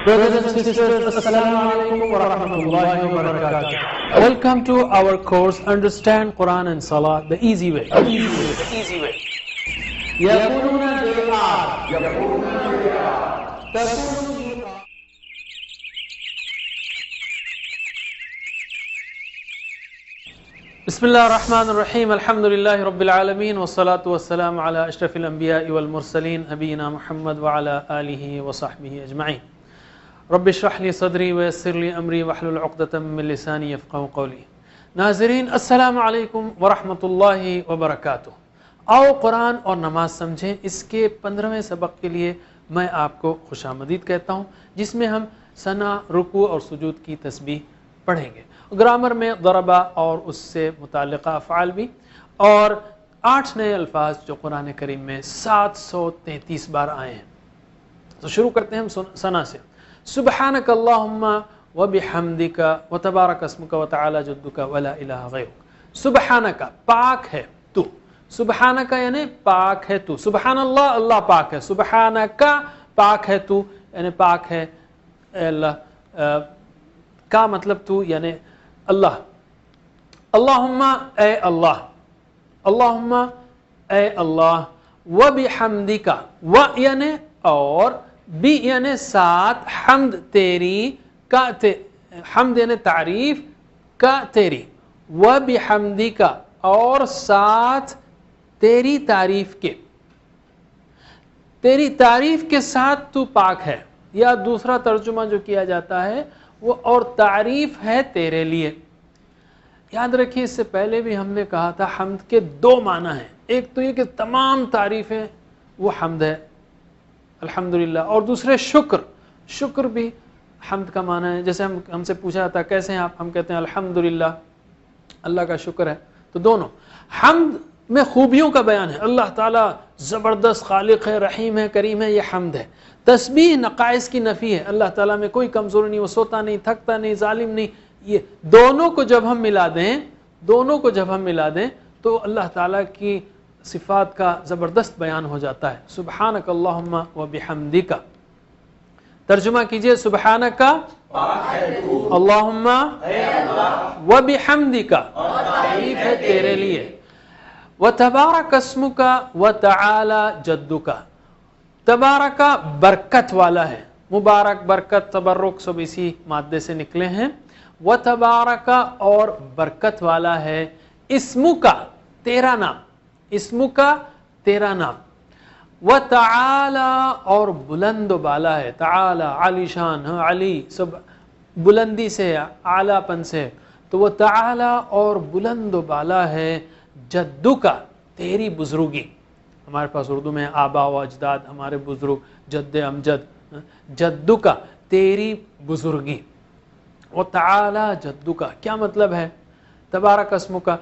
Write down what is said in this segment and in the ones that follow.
Brothers and sisters, Assalamu alaikum wa rahmatullahi wa barakatuh. Welcome to our course Understand Quran and Salah the easy way. يقولون بالآن بسم الله الرحمن الرحيم الحمد لله رب العالمين والصلاة والسلام على أشرف الأنبياء والمرسلين نبينا محمد وعلى آله وصحبه أجمعين. رب اشرح لي صدري ويسر لي امری واحلل عقدۃ من لسانی یفقهوا قولی. ناظرین السلام علیکم ورحمۃ اللہ وبرکاتہ. آؤ قرآن اور نماز سمجھیں. اس کے 15ویں سبق کے لیے میں آپ کو خوش آمدید کہتا ہوں، جس میں ہم ثنا، رکوع اور سجود کی تسبیح پڑھیں گے. گرامر میں ضربہ اور اس سے متعلقہ افعال بھی، اور 8 نئے الفاظ جو قرآن کریم میں 733 بار آئے ہیں. تو شروع کرتے ہیں ہم ثنا سے. سبحانک اللہم وبحمدک وتبارک اسمک وتعالی جدک ولا الہ غیرک. سبحانک پاک ہے تو، سبحانک یعنی پاک ہے تو. سبحان اللہ، اللہ پاک ہے. سبحانک پاک ہے تو یعنی پاک ہے اللہ کا مطلب تو یعنی اللہ. اللہم اے اللہ، اللہم اے اللہ. وبحمدک و یعنی اور، بی یعنی ساتھ، حمد تیری کا، حمد یعنی تعریف کا تیری. وبحمدک اور ساتھ تیری تعریف کے، تیری تعریف کے ساتھ تو پاک ہے. یا دوسرا ترجمہ جو کیا جاتا ہے وہ اور تعریف ہے تیرے لیے. یاد رکھیے اس سے پہلے بھی ہم نے کہا تھا حمد کے 2 معنی ہیں. ایک تو یہ کہ تمام تعریفیں وہ حمد ہے الحمدللہ، اور دوسرے شکر. شکر بھی حمد کا معنی ہے. جیسے ہم سے پوچھا جاتا ہے کیسے ہیں آپ، ہم کہتے ہیں الحمدللہ، اللہ کا شکر ہے. تو دونوں حمد میں خوبیوں کا بیان ہے. اللہ تعالیٰ زبردست خالق ہے، رحیم ہے، کریم ہے، یہ حمد ہے. تسبیح نقائص کی نفی ہے. اللہ تعالیٰ میں کوئی کمزوری نہیں، وہ سوتا نہیں، تھکتا نہیں، ظالم نہیں. یہ دونوں کو جب ہم ملا دیں، دونوں کو جب ہم ملا دیں تو اللہ تعالیٰ کی صفات کا زبردست بیان ہو جاتا ہے. سبحانک اللہم وبحمدک. ترجمہ کیجئے. سبحانک اللہم وبحمدک، تعریف ہے تیرے لیے. وتبارک اسمک وتعالی جدک. تبارک برکت والا ہے. مبارک، برکت، تبرک سب اسی مادے سے نکلے ہیں. وتبارک اور برکت والا ہے. اسمک تیرا نام، اسمکا تیرا نام. وتعالی اور بلند و بالا ہے. تعالی علی شان، علی سب بلندی سے، اعلیٰ پن سے. تو وہ تعالی اور بلند و بالا ہے. جدکا تیری بزرگی. ہمارے پاس اردو میں آبا و اجداد، ہمارے بزرگ، جد امجد. جدکا تیری بزرگی. وتعالی جدکا کیا مطلب ہے؟ تبارک اسمکا.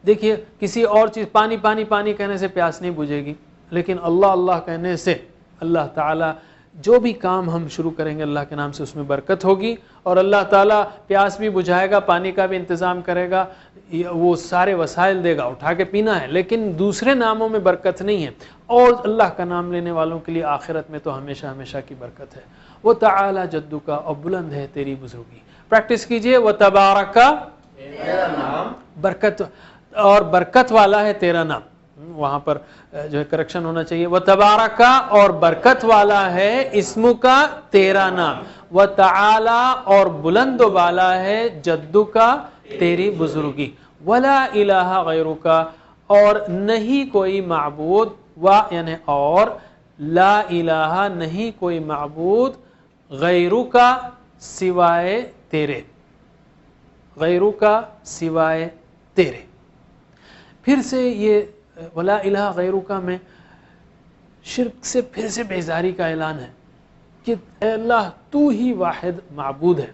دیکھیے کسی اور چیز، پانی پانی پانی کہنے سے پیاس نہیں بجھے گی، لیکن اللہ اللہ کہنے سے اللہ تعالیٰ جو بھی کام ہم شروع کریں گے اللہ کے نام سے اس میں برکت ہوگی. اور اللہ تعالیٰ پیاس بھی بجھائے گا، پانی کا بھی انتظام کرے گا، وہ سارے وسائل دے گا، اٹھا کے پینا ہے. لیکن دوسرے ناموں میں برکت نہیں ہے. اور اللہ کا نام لینے والوں کے لیے آخرت میں تو ہمیشہ ہمیشہ کی برکت ہے. وہ تعالی جدکا اور بلند ہے تیری بزرگی. پریکٹس کیجئے. وہ تبارک برکت، اور برکت والا ہے تیرا نام. وہاں پر جو ہے کریکشن ہونا چاہیے. وتبارک اور برکت والا ہے اسمکا تیرا نام. وتعالی اور بلند و بالا ہے جدکا تیری بزرگی. ولا الہ غیرکا اور نہیں کوئی معبود، و یعنی اور، لا الہ نہیں کوئی معبود، غیرکا سوائے تیرے، غیرکا سوائے تیرے. پھر سے یہ ولا الہ غیرکا میں شرک سے پھر سے بیزاری کا اعلان ہے کہ اے اللہ تو ہی واحد معبود ہے.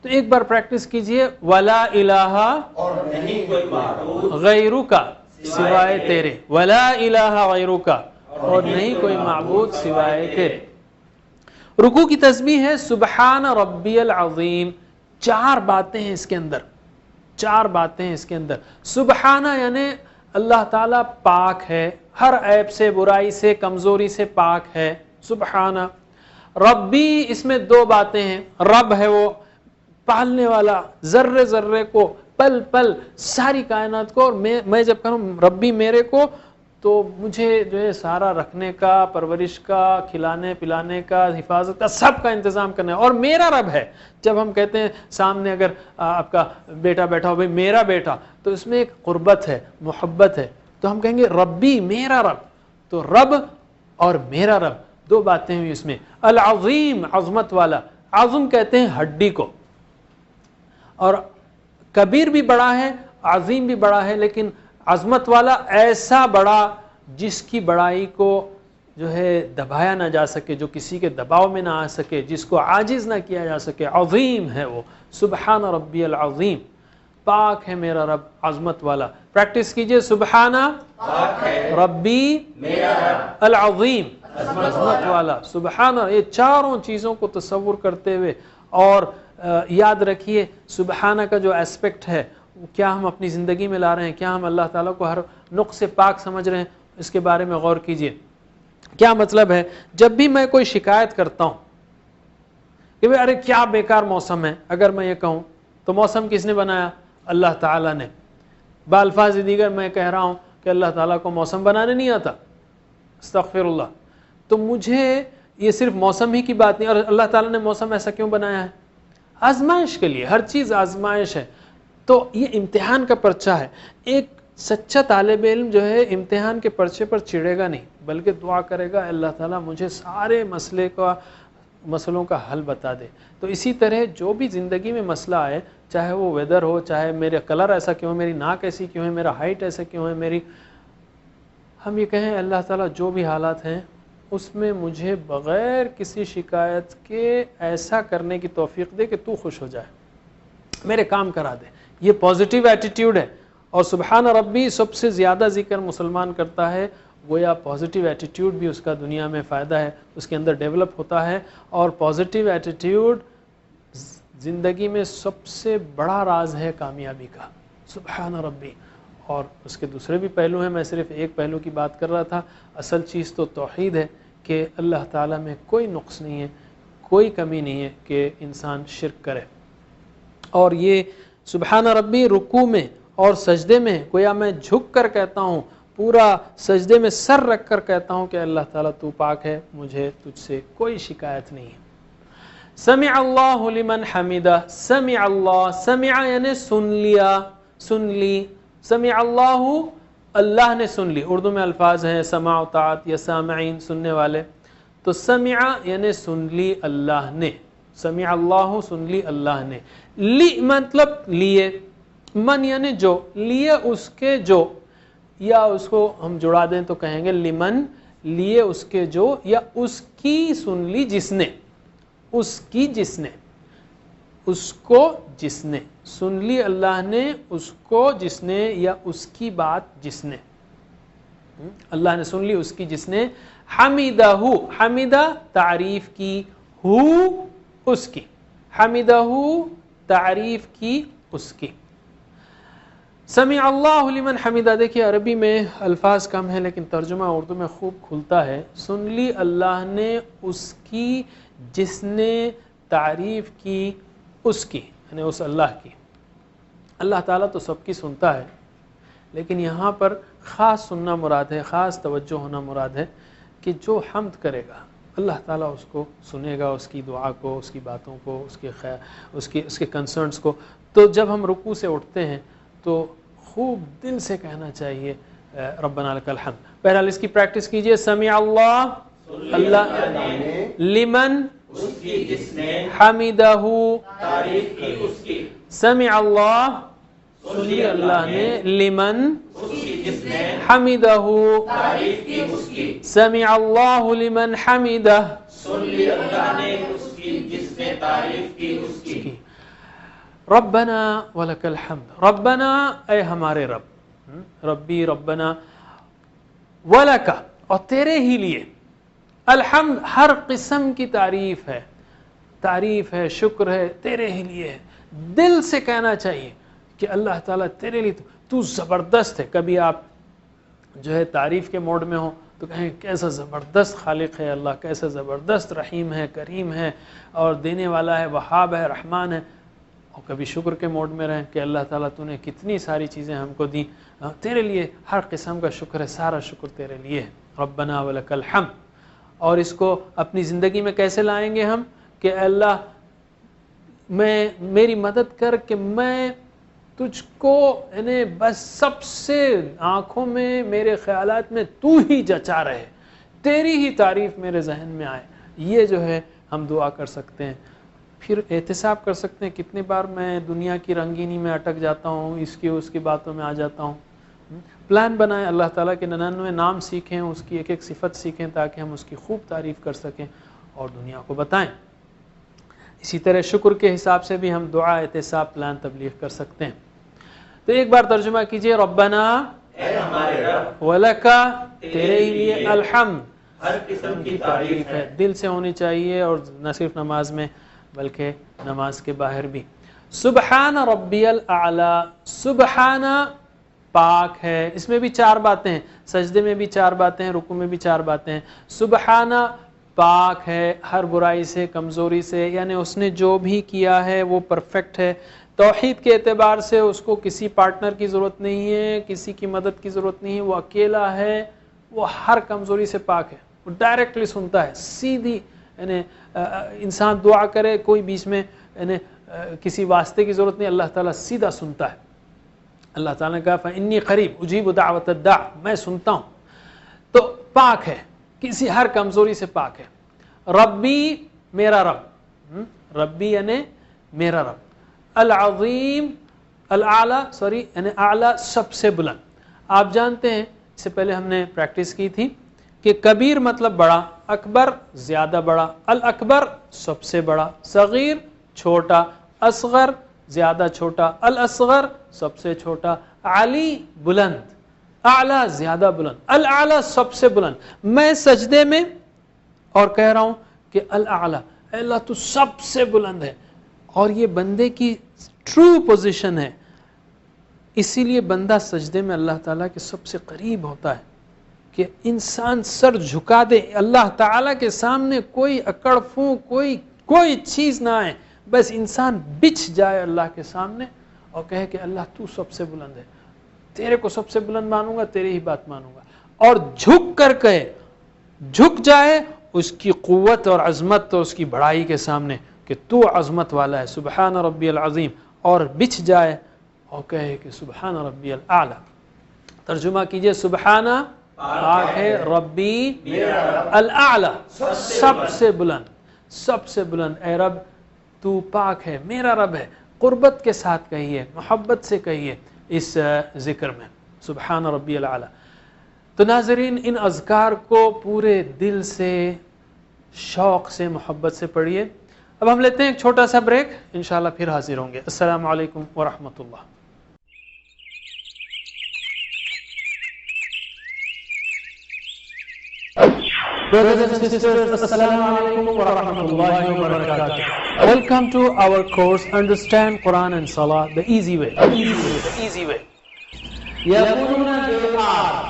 تو ایک بار پریکٹس کیجئے. ولا الہ اور نہیں کوئی معبود، غیرکا سوائے تیرے. ولا الہ غیرکا اور نہیں کوئی معبود سوائے تیرے. رکوع کی تسبیح ہے سبحان ربی العظیم. 4 باتیں ہیں اس کے اندر، 4 باتیں ہیں اس کے اندر. سبحانہ یعنی اللہ تعالیٰ پاک ہے، ہر عیب سے، برائی سے، کمزوری سے پاک ہے. سبحانہ. ربی اس میں دو باتیں ہیں. رب ہے وہ پالنے والا ذرے ذرے کو پل پل ساری کائنات کو, اور میں جب کہوں ربی میرے کو تو مجھے جو ہے سارا رکھنے کا, پرورش کا, کھلانے پلانے کا, حفاظت کا, سب کا انتظام کرنا ہے. اور میرا رب ہے. جب ہم کہتے ہیں سامنے اگر آپ کا بیٹا بیٹھا ہو, بھائی میرا بیٹا, تو اس میں ایک قربت ہے, محبت ہے. تو ہم کہیں گے ربی میرا رب. تو رب اور میرا رب دو باتیں ہوئی اس میں. العظیم عظمت والا, عظم کہتے ہیں ہڈی کو, اور کبیر بھی بڑا ہے, عظیم بھی بڑا ہے, لیکن عظمت والا ایسا بڑا جس کی بڑائی کو جو ہے دبایا نہ جا سکے, جو کسی کے دباؤ میں نہ آ سکے, جس کو عاجز نہ کیا جا سکے. عظیم ہے وہ. سبحان ربی العظیم, پاک ہے میرا رب عظمت والا. پریکٹس کیجئے, سبحان ربی العظیم, عظمت والا, سبحان. یہ چاروں چیزوں کو تصور کرتے ہوئے, اور یاد رکھیے سبحانہ کا جو ایسپیکٹ ہے کیا ہم اپنی زندگی میں لا رہے ہیں, کیا ہم اللہ تعالیٰ کو ہر نقص سے پاک سمجھ رہے ہیں, اس کے بارے میں غور کیجئے. کیا مطلب ہے, جب بھی میں کوئی شکایت کرتا ہوں کہ بھئی ارے کیا بیکار موسم ہے, اگر میں یہ کہوں تو موسم کس نے بنایا؟ اللہ تعالیٰ نے. بالفاظ دیگر میں کہہ رہا ہوں کہ اللہ تعالیٰ کو موسم بنانے نہیں آتا, استغفر اللہ. تو مجھے یہ صرف موسم ہی کی بات نہیں, اور اللہ تعالیٰ نے موسم ایسا کیوں بنایا ہے؟ آزمائش کے لیے. ہر چیز آزمائش ہے. تو یہ امتحان کا پرچہ ہے. ایک سچا طالب علم جو ہے امتحان کے پرچے پر چڑھے گا نہیں, بلکہ دعا کرے گا اللہ تعالیٰ مجھے سارے مسئلوں کا حل بتا دے. تو اسی طرح جو بھی زندگی میں مسئلہ آئے, چاہے وہ ویدر ہو, چاہے میرے کلر ایسا کیوں ہے, میری ناک ایسی کیوں ہے, میرا ہائٹ ایسا کیوں ہے, ہم یہ کہیں اللہ تعالیٰ جو بھی حالات ہیں اس میں مجھے بغیر کسی شکایت کے ایسا کرنے کی توفیق دے کہ تو خوش ہو جائے, میرے کام کرا دے. یہ پازیٹیو ایٹیٹیوڈ ہے. اور سبحان ربی سب سے زیادہ ذکر مسلمان کرتا ہے, گویا پازیٹیو ایٹیٹیوڈ بھی اس کا دنیا میں فائدہ ہے, اس کے اندر ڈیولپ ہوتا ہے. اور پازیٹیو ایٹیٹیوڈ زندگی میں سب سے بڑا راز ہے کامیابی کا. سبحان ربی. اور اس کے دوسرے بھی پہلو ہیں, میں صرف ایک پہلو کی بات کر رہا تھا. اصل چیز تو توحید ہے کہ اللہ تعالیٰ میں کوئی نقص نہیں ہے, کوئی کمی نہیں ہے کہ انسان شرک کرے. اور یہ سبحان ربی رکوع میں اور سجدے میں گویا میں جھک کر کہتا ہوں, پورا سجدے میں سر رکھ کر کہتا ہوں کہ اللہ تعالیٰ تو پاک ہے, مجھے تجھ سے کوئی شکایت نہیں ہے. سمع اللہ لمن حمدہ. سمع اللہ, سمع یعنی سن لیا, سن لی. سمع اللہ, اللہ نے سن لی. اردو میں الفاظ ہیں سماع و طاعت یا سامعین, سننے والے. تو سمع یعنی سن لی اللہ نے. سمع اللہ, سن لی اللہ نے. لی مطلب لیے, من یعنی جو, لیے اس کے جو, یا اس کو ہم جڑا دیں تو کہیں گے لمن, لیے اس کے جو, یا اس کی سن لی جس نے, اس کی جس نے, اس کو جس نے سن لی اللہ نے, اس کو جس نے, یا اس کی بات جس نے. اللہ نے سن لی اس کی جس نے. حمیدہ, حمیدہ تعریف کی, ہو اس کی, حمیدہ تعریف کی اس کی. سمع اللہ لمن حمیدہ. دیکھیے عربی میں الفاظ کم ہیں لیکن ترجمہ اردو میں خوب کھلتا ہے. سن لی اللہ نے اس کی جس نے تعریف کی اس کی, یعنی اس اللہ کی. اللہ تعالیٰ تو سب کی سنتا ہے, لیکن یہاں پر خاص سننا مراد ہے, خاص توجہ ہونا مراد ہے کہ جو حمد کرے گا اللہ تعالیٰ اس کو سنے گا, اس کی دعا کو, اس کی باتوں کو, اس کے کنسرنز کو. تو جب ہم رکوع سے اٹھتے ہیں تو خوب دل سے کہنا چاہیے ربنا لک الحمد. بہرحال اس کی پریکٹس کیجئے. سمع اللہ, اللہ, لمن اس کی جس نے, حمیدہ تعریف کی اس کی. سمع اللہ, سن لی اللہ نے, لمن اس کی جس نے, حمیدہ تعریف کی اس کی. سمع اللہ لمن حمیدہ, سن لی اللہ نے اس کی جس نے تعریف کی اس کی. ربنا ولک الحمد. ربنا اے ہمارے رب, ربی ربنا, ولک اور تیرے ہی لیے, الحمد ہر قسم کی تعریف ہے, تعریف ہے, شکر ہے, تیرے ہی لیے ہے. دل سے کہنا چاہیے کہ اللہ تعالیٰ تیرے لیے تو زبردست ہے. کبھی آپ جو ہے تعریف کے موڈ میں ہو تو کہیں کیسا زبردست خالق ہے اللہ، کیسا زبردست رحیم ہے، کریم ہے، اور دینے والا ہے، وہاب ہے، رحمان ہے. اور کبھی شکر کے موڈ میں رہیں کہ اللہ تعالیٰ تو نے کتنی ساری چیزیں ہم کو دی، تیرے لیے ہر قسم کا شکر ہے، سارا شکر تیرے لیے ہے. ربنا ولک الحمد. اور اس کو اپنی زندگی میں کیسے لائیں گے ہم کہ اللہ میری مدد کر کہ میں تجھ کو یعنی بس سب سے آنکھوں میں میرے خیالات میں تو ہی جچا رہے، تیری ہی تعریف میرے ذہن میں آئے. یہ جو ہے ہم دعا کر سکتے ہیں. پھر احتساب کر سکتے ہیں کتنی بار میں دنیا کی رنگینی میں اٹک جاتا ہوں، اس کی باتوں میں آ جاتا ہوں. پلان بنائیں، اللہ تعالیٰ کے 99 نام سیکھیں، اس کی ایک ایک صفت سیکھیں تاکہ ہم اس کی خوب تعریف کر سکیں اور دنیا کو بتائیں. اسی طرح شکر کے حساب سے بھی ہم دعا، احتساب، پلان تبلیغ کر سکتے ہیں. تو ایک بار ترجمہ کیجئے، ربنا اے ہمارے رب، ولکا تیرے ہی لیے الحمد، ہر قسم کی تعریف ہے. دل سے ہونی چاہیے، اور نہ صرف نماز میں بلکہ نماز کے باہر بھی. سبحان ربی الاعلی، سبحان پاک ہے. اس میں بھی 4 باتیں ہیں، سجدے میں بھی 4 باتیں ہیں، رکوع میں بھی 4 باتیں ہیں. سبحان پاک ہے ہر برائی سے، کمزوری سے، یعنی اس نے جو بھی کیا ہے وہ پرفیکٹ ہے. توحید کے اعتبار سے اس کو کسی پارٹنر کی ضرورت نہیں ہے، کسی کی مدد کی ضرورت نہیں ہے، وہ اکیلا ہے، وہ ہر کمزوری سے پاک ہے. وہ ڈائریکٹلی سنتا ہے، سیدھی، یعنی انسان دعا کرے، کوئی بیچ میں یعنی کسی واسطے کی ضرورت نہیں، اللہ تعالیٰ سیدھا سنتا ہے. اللہ تعالیٰ نے کہا فَإِنِّي قَرِيبٌ أُجِيبُ دَعْوَةَ الدَّاعِ، میں سنتا ہوں. تو پاک ہے، کسی ہر کمزوری سے پاک ہے. ربی میرا رب، ربی یعنی میرا رب. العظیم الاعلی یعنی اعلی سب سے بلند. آپ جانتے ہیں اس سے پہلے ہم نے پریکٹس کی تھی کہ کبیر مطلب بڑا، اکبر زیادہ بڑا، الاکبر سب سے بڑا، صغیر چھوٹا، اصغر زیادہ چھوٹا، الاصغر سب سے چھوٹا، علی بلند، اعلی زیادہ بلند، الاعلی سب سے بلند. میں سجدے میں اور کہہ رہا ہوں کہ الاعلی، اے اللہ تو سب سے بلند ہے. اور یہ بندے کی ٹرو پوزیشن ہے، اسی لیے بندہ سجدے میں اللہ تعالیٰ کے سب سے قریب ہوتا ہے کہ انسان سر جھکا دے اللہ تعالیٰ کے سامنے، کوئی اکڑ فوں، کوئی چیز نہ آئے، بس انسان بچھ جائے اللہ کے سامنے اور کہے کہ اللہ تو سب سے بلند ہے، تیرے کو سب سے بلند مانوں گا، تیری ہی بات مانوں گا. اور جھک کر کہے، جھک جائے اس کی قوت اور عظمت اور اس کی بڑائی کے سامنے کہ تو عظمت والا ہے، سبحان ربی العظیم، اور بچھ جائے اور کہے کہ سبحان ربی الاعلی. ترجمہ کیجئے، سبحان پاک ہے، ربی الاعلی سب سے بلند، سب سے بلند. اے رب تو پاک ہے، میرا رب ہے. قربت کے ساتھ کہیے، محبت سے کہیے اس ذکر میں سبحان ربی الاعلی. تو ناظرین، ان اذکار کو پورے دل سے، شوق سے، محبت سے پڑھیے. اب ہم لیتے ہیں ایک چھوٹا سا بریک، انشاءاللہ پھر حاضر ہوں گے. السلام علیکم ورحمۃ اللہ. Brothers and sisters, Assalamu alaikum wa rahmatullahi wa barakatuh. Welcome to our course, Understand Quran and Salah the easy way. The easy way. يقولون بالآر